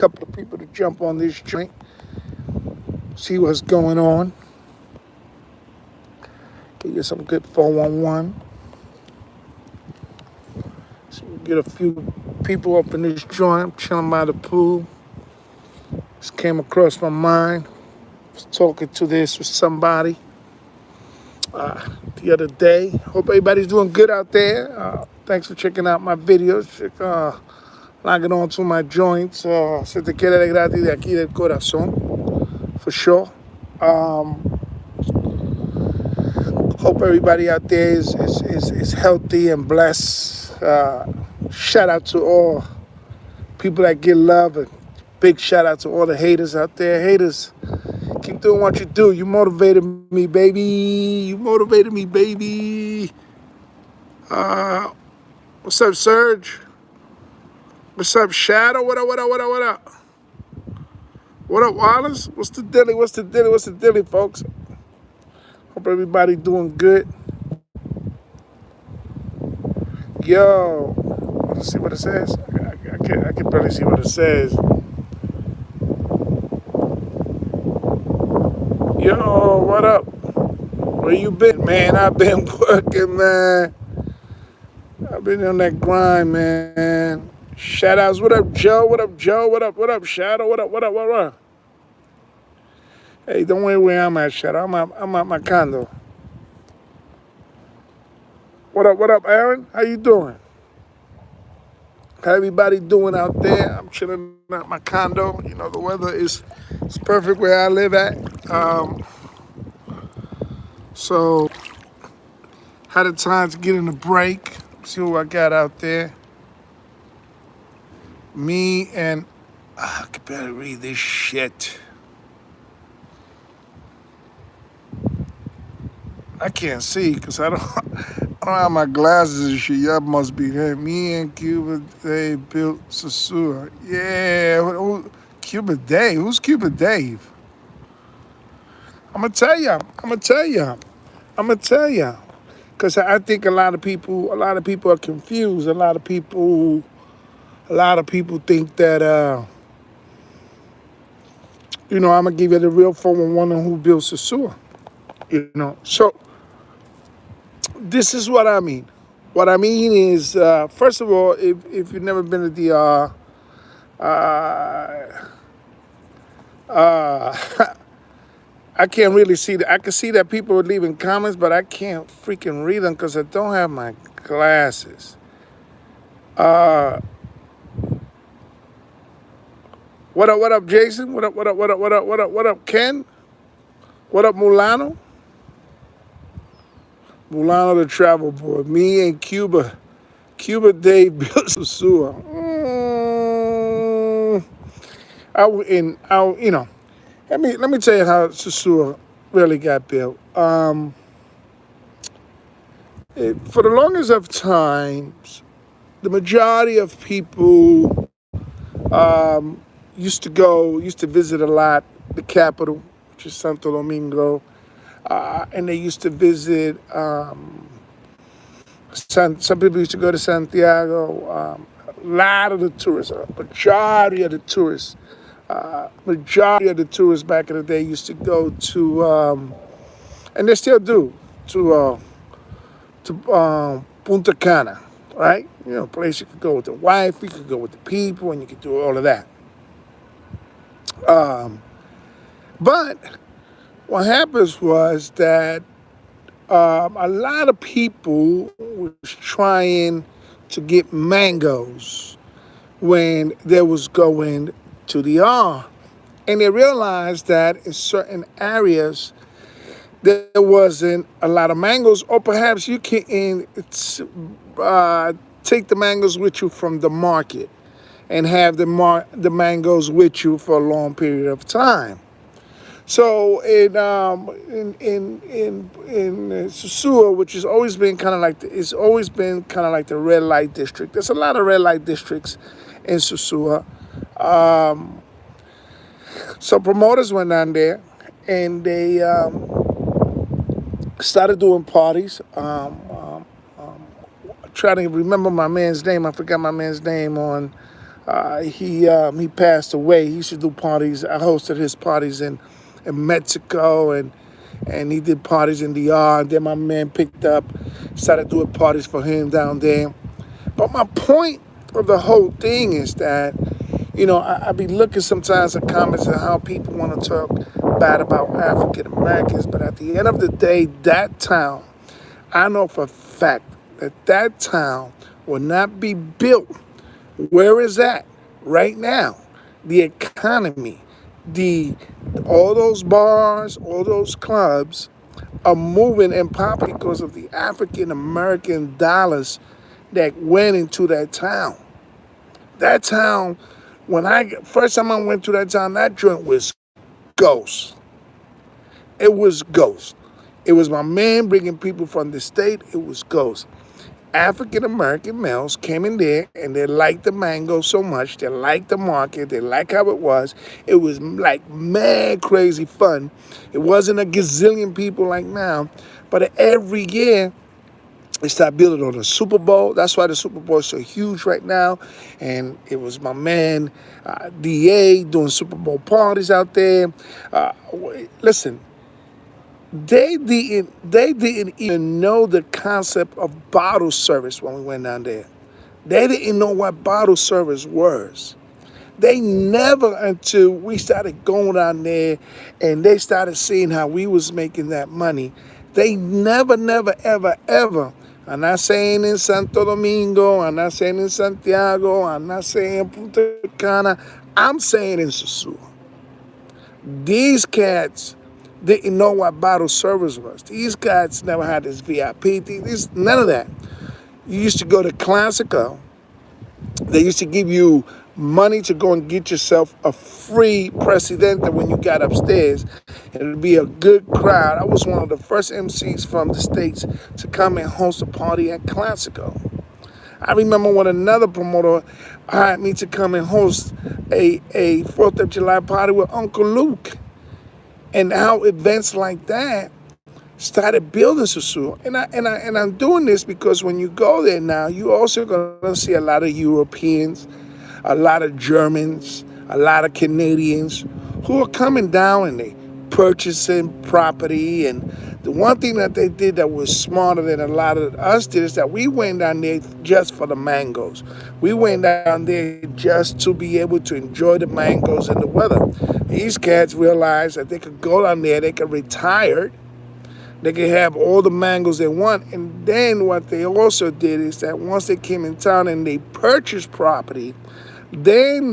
couple of people to jump on this joint, see what's going on. Get you some good 411. So we get a few people up in this joint. I'm chilling by the pool. Just came across my mind. Was talking to this with somebody the other day. Hope everybody's doing good out there. Thanks for checking out my videos. Logging on to my joints. Se te quiere de gratis de aquí del corazón. For sure. Hope everybody out there is healthy and blessed. Shout out to all people that get love, and big shout out to all the haters out there. Haters, keep doing what you do. You motivated me, baby. You motivated me, baby. What's up, Serge? What's up, Shadow? What up, what up, what up, what up? What up, Wallace? What's the dilly? What's the dilly? What's the dilly, folks? Hope everybody doing good. Yo, let's see what it says. I can barely see what it says. Yo, what up? Where you been, man? I've been working, man. I've been on that grind, man. Shout outs. What up, Joe? What up, Joe? What up? What up, Shadow? What up? What up? What up? Hey, don't worry where I'm at, Shadow. I'm at my condo. What up? What up, Aaron? How you doing? How everybody doing out there? I'm chilling at my condo. You know, the weather is perfect where I live at. So had a time to get in a break. See what I got out there. Me and I can barely read this shit. I can't see because I don't have my glasses and shit. Y'all must be there. Me and Cuba Dave built Sosua. Yeah, Cuba Dave. Who's Cuba Dave? I'm gonna tell ya. Because I think a lot of people are confused. A lot of people think that I'm gonna give you the real 411 on who built Sosua. So this is what I mean. What I mean is, first of all, if you've never been to DR, I can't really see that. I can see that people are leaving comments, but I can't freaking read them because I don't have my glasses. What up, Jason? What up, Ken? What up, Mulano? Mulano the travel boy. Me and Cuba Dave built Sosua. Let me tell you how Sosua really got built. For the longest of times, the majority of people used to visit a lot the capital, which is Santo Domingo, and they used to visit. Some people used to go to Santiago. A lot of the tourists, majority of the tourists back in the day used to go to, and they still do, to Punta Cana, right? A place you could go with the wife, you could go with the people, and you could do all of that. But what happens was that a lot of people was trying to get mangoes when they was going to the R. And they realized that in certain areas there wasn't a lot of mangoes, or perhaps you can take the mangoes with you from the market and have the mangoes with you for a long period of time. So in Sosúa, which has always been kind of like the red light district. There's a lot of red light districts in Sosúa. So promoters went down there and they started doing parties. Trying to remember my man's name. I forgot my man's name on He passed away. He used to do parties. I hosted his parties in Mexico, and he did parties in the yard. Then my man picked up, started doing parties for him down there. But my point of the whole thing is that, I be looking sometimes at comments and how people want to talk bad about African Americans. But at the end of the day, that town, I know for a fact that that town will not be built where is that right now. The economy, the all those bars, all those clubs are moving and popping because of the African American dollars that went into that town. That town, when I first time I went to that town, that joint was ghost. It was ghost. It was my man bringing people from the state. It was ghost. African American males came in there and they liked the mango so much. They liked the market. They liked how it was. It was like mad crazy fun. It wasn't a gazillion people like now, but every year they started building on the Super Bowl. That's why the Super Bowl is so huge right now. And it was my man, DA, doing Super Bowl parties out there. Uh, Listen, they didn't even know the concept of bottle service when we went down there. They didn't know what bottle service was. They never until we started going down there and they started seeing how we was making that money. They never, ever. I'm not saying in Santo Domingo, I'm not saying in Santiago, I'm not saying Punta Cana, I'm saying in Sosua. These cats didn't know what bottle service was. These cats never had this VIP thing. None of that. You used to go to Classico. They used to give you money to go and get yourself a free Presidente when you got upstairs. And it'd be a good crowd. I was one of the first MCs from the States to come and host a party at Classico. I remember when another promoter hired me to come and host a 4th of July party with Uncle Luke. And how events like that started building Sosúa. And I'm doing this because when you go there now, you also gonna see a lot of Europeans, a lot of Germans, a lot of Canadians who are coming down and they purchasing property. And the one thing that they did that was smarter than a lot of us did is that we went down there just for the mangoes. We went down there just to be able to enjoy the mangoes and the weather. These cats realized that they could go down there, they could retire, they could have all the mangoes they want. And then what they also did is that once they came in town and they purchased property, then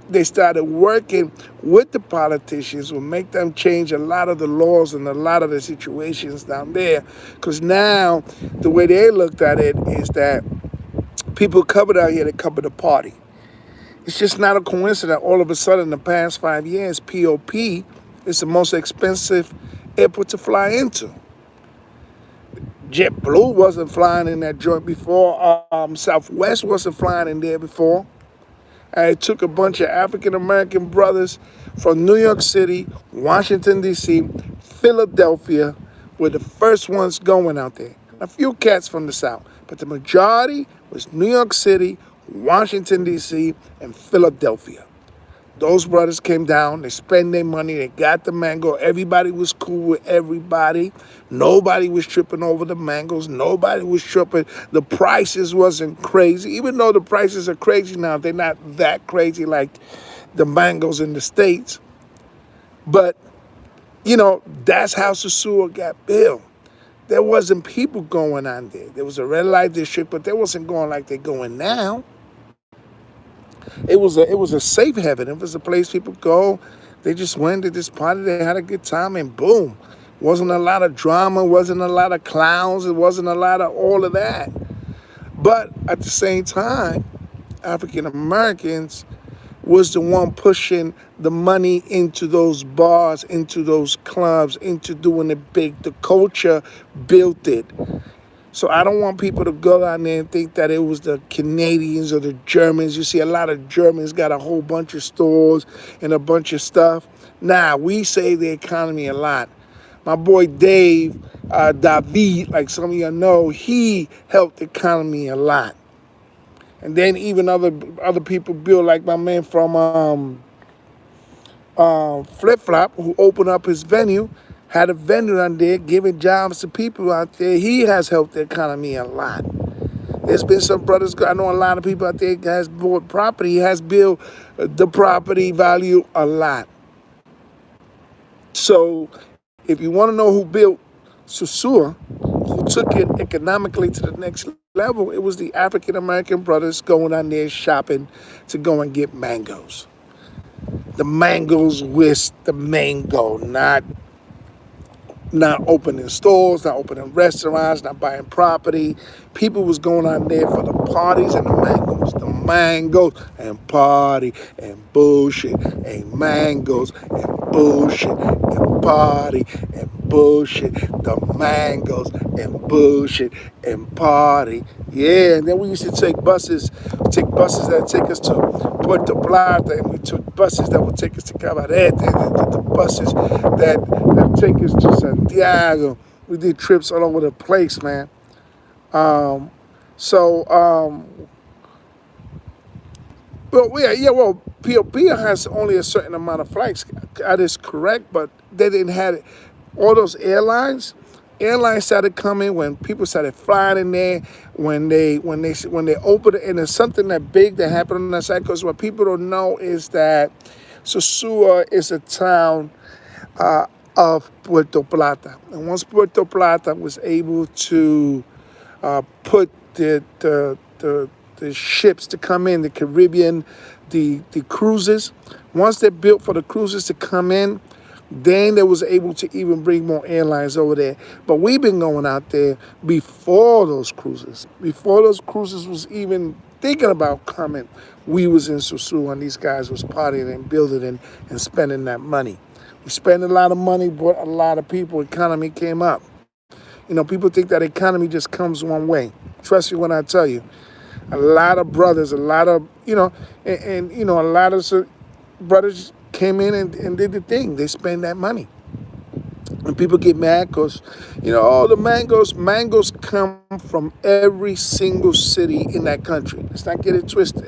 they started working with the politicians will make them change a lot of the laws and a lot of the situations down there. Because now the way they looked at it is that people come out here to cover the party. It's just not a coincidence. All of a sudden, in the past 5 years, POP is the most expensive airport to fly into. JetBlue wasn't flying in that joint before. Southwest wasn't flying in there before. It took a bunch of African American brothers from New York City, Washington, D.C., Philadelphia, were the first ones going out there. A few cats from the South, but the majority was New York City, Washington, D.C., and Philadelphia. Those brothers came down, they spent their money, they got the mango. Everybody was cool with everybody. Nobody was tripping over the mangoes. Nobody was tripping. The prices wasn't crazy. Even though the prices are crazy now, they're not that crazy like the mangoes in the States. But, that's how Sosúa got built. There wasn't people going on there. There was a red light district, but they wasn't going like they're going now. It was a safe haven. It was a place people go. They just went to this party. They had a good time, and boom. Wasn't a lot of drama. Wasn't a lot of clowns. It wasn't a lot of all of that. But at the same time, African Americans was the one pushing the money into those bars, into those clubs, into doing it big. The culture built it. So I don't want people to go down there and think that it was the Canadians or the Germans. You see a lot of Germans got a whole bunch of stores and a bunch of stuff. Nah, we save the economy a lot. My boy Dave, David, like some of you know, he helped the economy a lot. And then even other people build, like my man from Flip Flop, who opened up his venue, had a venue on there, giving jobs to people out there. He has helped the economy a lot. There's been some brothers, I know a lot of people out there has bought property. He has built the property value a lot. So if you want to know who built Sosua, who took it economically to the next level, it was the African American brothers going on there shopping to go and get mangoes. The mangoes with the mango, not opening stores, not opening restaurants, not buying property. People was going out there for the parties and the mangoes and party and bullshit and mangoes and bullshit and party and bullshit, the mangoes and bullshit and party. Yeah, and then we used to take buses that take us to Puerto Plata, and we took buses that would take us to Cabarete, the buses that take us to Santiago. We did trips all over the place, man. Um, so, well, Pia has only a certain amount of flights. That is correct, but they didn't have it. All those airlines started coming when people started flying in there. When they opened it, and it's something that big that happened on that side. Because what people don't know is that Sosua is a town of Puerto Plata, and once Puerto Plata was able to put the ships to come in, the Caribbean, the cruises. Once they're built for the cruises to come in, then they was able to even bring more airlines over there. But we've been going out there before those cruises. Before those cruises was even thinking about coming, we was in Sosúa, and these guys was partying and building and spending that money. We spent a lot of money, brought a lot of people, economy came up. People think that economy just comes one way. Trust me when I tell you. A lot of brothers, a lot of, a lot of brothers came in and did the thing. They spend that money. And people get mad because, all the mangoes come from every single city in that country. Let's not get it twisted.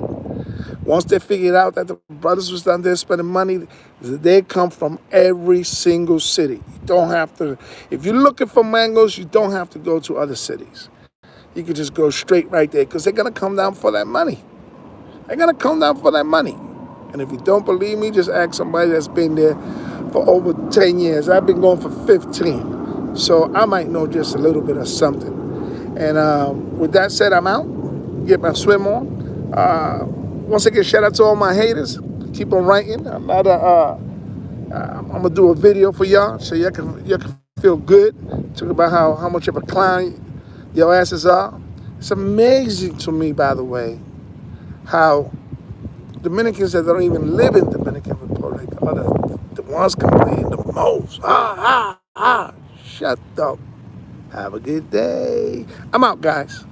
Once they figured out that the brothers was down there spending money, they come from every single city. You don't have to, if you're looking for mangoes, you don't have to go to other cities. You could just go straight right there because they're going to come down for that money. They're going to come down for that money. And if you don't believe me, just ask somebody that's been there for over 10 years. I've been going for 15. So I might know just a little bit of something. And with that said, I'm out. Get my swim on. Once again, shout out to all my haters. Keep on writing. I'm gonna do a video for y'all so y'all can feel good. Talk about how much of a clown your asses are. It's amazing to me, by the way, how Dominicans that don't even live in Dominican Republic are the ones complaining the most. Shut up. Have a good day. I'm out, guys.